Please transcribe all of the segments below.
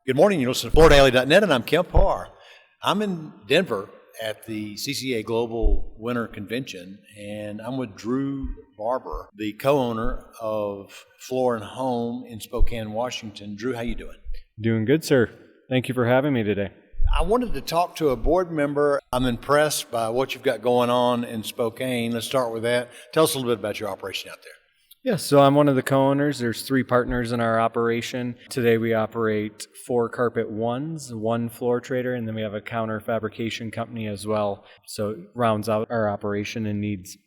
Good morning. You're listening to FloorDaily.net, and I'm Kemp Harr. I'm in Denver at the CCA Global Winter Convention, and I'm with Drew Barber, the co-owner of Floor and Home in Spokane, Washington. Drew, how you doing? Doing good, sir. Thank you for having me today. I wanted to talk to a board member. I'm impressed by what you've got going on in Spokane. Let's start with that. Tell us a little bit about your operation out there. Yeah, so I'm one of the co-owners. There's 3 partners in our operation. Today we operate 4 carpet ones, 1 floor trader, and then we have a counter fabrication company as well. So it rounds out our operation and needs.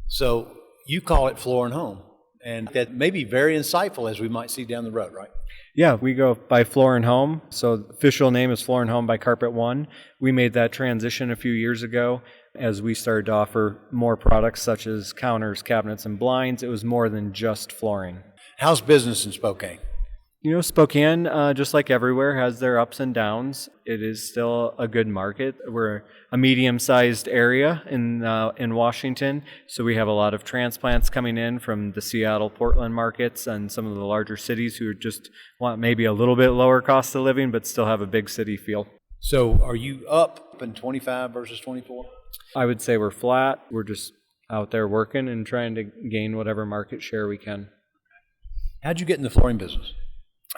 So you call it Floor and Home, and that may be very insightful as we might see down the road, right? Yeah, we go by Floor and Home. So the official name is Floor and Home by Carpet One. We made that transition a few years ago as we started to offer more products such as counters, cabinets, and blinds. It was more than just flooring. How's business in Spokane? You know, Spokane, just like everywhere, has their ups and downs. It is still a good market. We're a medium-sized area in Washington, so we have a lot of transplants coming in from the Seattle, Portland markets and some of the larger cities who just want maybe a little bit lower cost of living, but still have a big city feel. So are you up in 25 versus 24? I would say we're flat. We're just out there working and trying to gain whatever market share we can. How'd you get in the flooring business?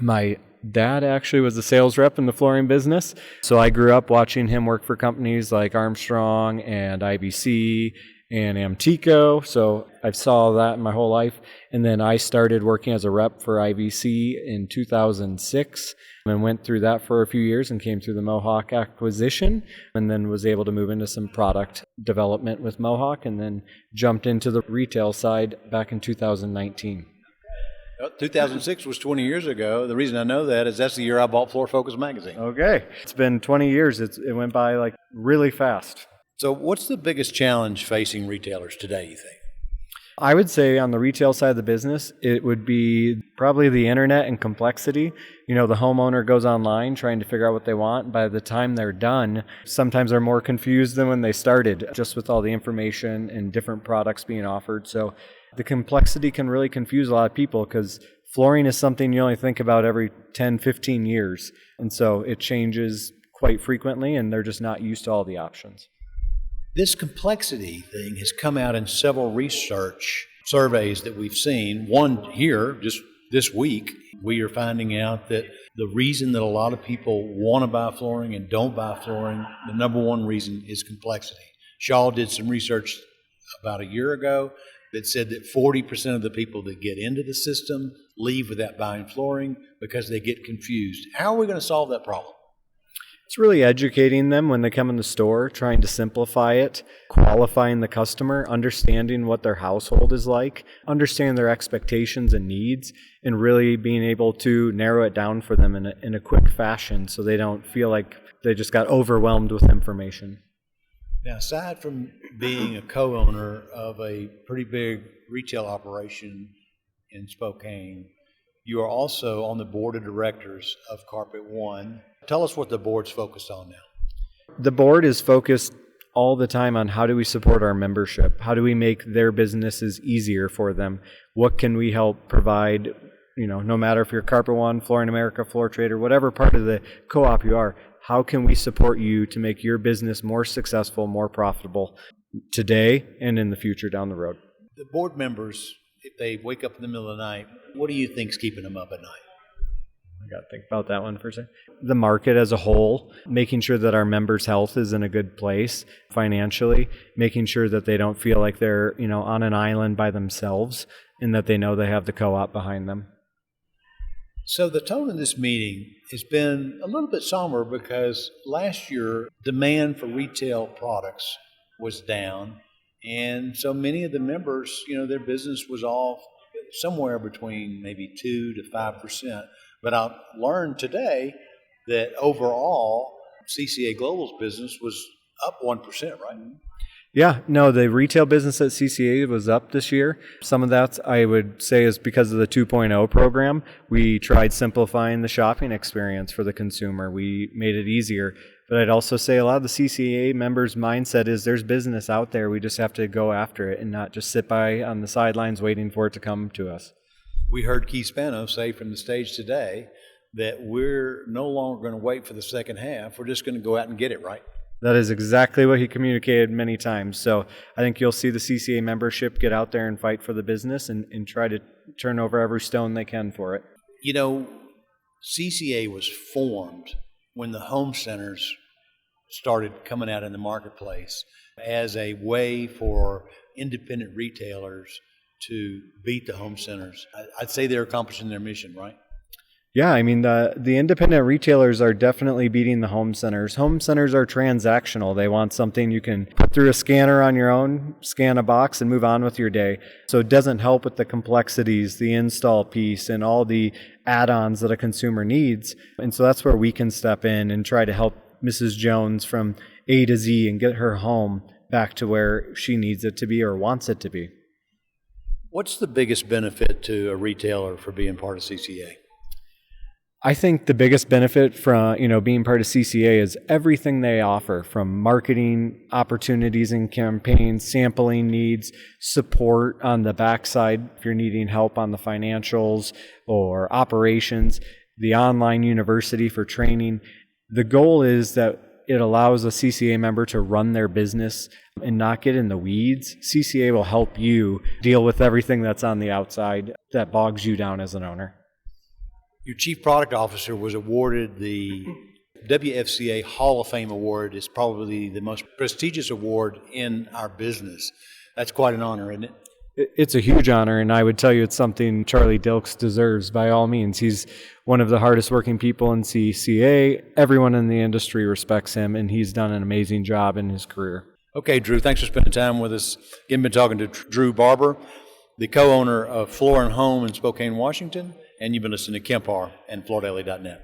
My dad actually was a sales rep in the flooring business, so I grew up watching him work for companies like Armstrong and IBC and Amtico, so I saw that in my whole life. And then I started working as a rep for IBC in 2006 and went through that for a few years and came through the Mohawk acquisition, and then was able to move into some product development with Mohawk, and then jumped into the retail side back in 2019. 2006 was 20 years ago. The reason I know that is that's the year I bought Floor Focus magazine. Okay. It's been 20 years. It went by like really fast. So what's the biggest challenge facing retailers today, you think? I would say on the retail side of the business, it would be probably the internet and complexity. You know, the homeowner goes online trying to figure out what they want. By the time they're done, sometimes they're more confused than when they started, just with all the information and different products being offered. So the complexity can really confuse a lot of people because flooring is something you only think about every 10, 15 years. And so it changes quite frequently, and they're just not used to all the options. This complexity thing has come out in several research surveys that we've seen. One here, just this week, we are finding out that the reason that a lot of people want to buy flooring and don't buy flooring, the number one reason is complexity. Shaw did some research about a year ago that said that 40% of the people that get into the system leave without buying flooring because they get confused. How are we going to solve that problem? It's really educating them when they come in the store, trying to simplify it, qualifying the customer, understanding what their household is like, understanding their expectations and needs, and really being able to narrow it down for them in a quick fashion so they don't feel like they just got overwhelmed with information. Now, aside from being a co-owner of a pretty big retail operation in Spokane, you are also on the board of directors of Carpet One. Tell us what the board's focused on now. The board is focused all the time on how do we support our membership? How do we make their businesses easier for them? What can we help provide? You know, no matter if you're Carpet One, Flooring America, Floor Trader, whatever part of the co-op you are, how can we support you to make your business more successful, more profitable today and in the future down the road? The board members, if they wake up in the middle of the night, what do you think's keeping them up at night? I got to think about that one for a second. The market as a whole, making sure that our members' health is in a good place financially, making sure that they don't feel like they're, on an island by themselves and that they know they have the co-op behind them. So the tone of this meeting has been a little bit somber because last year demand for retail products was down, and so many of the members, their business was off somewhere between maybe 2 to 5%. But I learned today that overall CCA Global's business was up 1%, right? Yeah, no, the retail business at CCA was up this year. Some of that, I would say, is because of the 2.0 program. We tried simplifying the shopping experience for the consumer. We made it easier. But I'd also say a lot of the CCA members' mindset is there's business out there. We just have to go after it and not just sit by on the sidelines waiting for it to come to us. We heard Keith Spano say from the stage today that we're no longer going to wait for the second half. We're just going to go out and get it, right? That is exactly what he communicated many times. So I think you'll see the CCA membership get out there and fight for the business and try to turn over every stone they can for it. You know, CCA was formed when the home centers started coming out in the marketplace as a way for independent retailers to beat the home centers. I'd say they're accomplishing their mission, right? Yeah, I mean, the independent retailers are definitely beating the home centers. Home centers are transactional. They want something you can put through a scanner on your own, scan a box, and move on with your day. So it doesn't help with the complexities, the install piece, and all the add-ons that a consumer needs. And so that's where we can step in and try to help Mrs. Jones from A to Z and get her home back to where she needs it to be or wants it to be. What's the biggest benefit to a retailer for being part of CCA? I think the biggest benefit from being part of CCA is everything they offer, from marketing opportunities and campaigns, sampling needs, support on the backside if you're needing help on the financials or operations, the online university for training. The goal is that it allows a CCA member to run their business and not get in the weeds. CCA will help you deal with everything that's on the outside that bogs you down as an owner. Your chief product officer was awarded the WFCA Hall of Fame Award. It's probably the most prestigious award in our business. That's quite an honor, isn't it? It's a huge honor, and I would tell you it's something Charlie Dilks deserves by all means. He's one of the hardest working people in CCA. Everyone in the industry respects him, and he's done an amazing job in his career. Okay, Drew, thanks for spending time with us. Again, been talking to Drew Barber, the co-owner of Floor & Home in Spokane, Washington, and you've been listening to Kemp Harr and FloorDaily.net.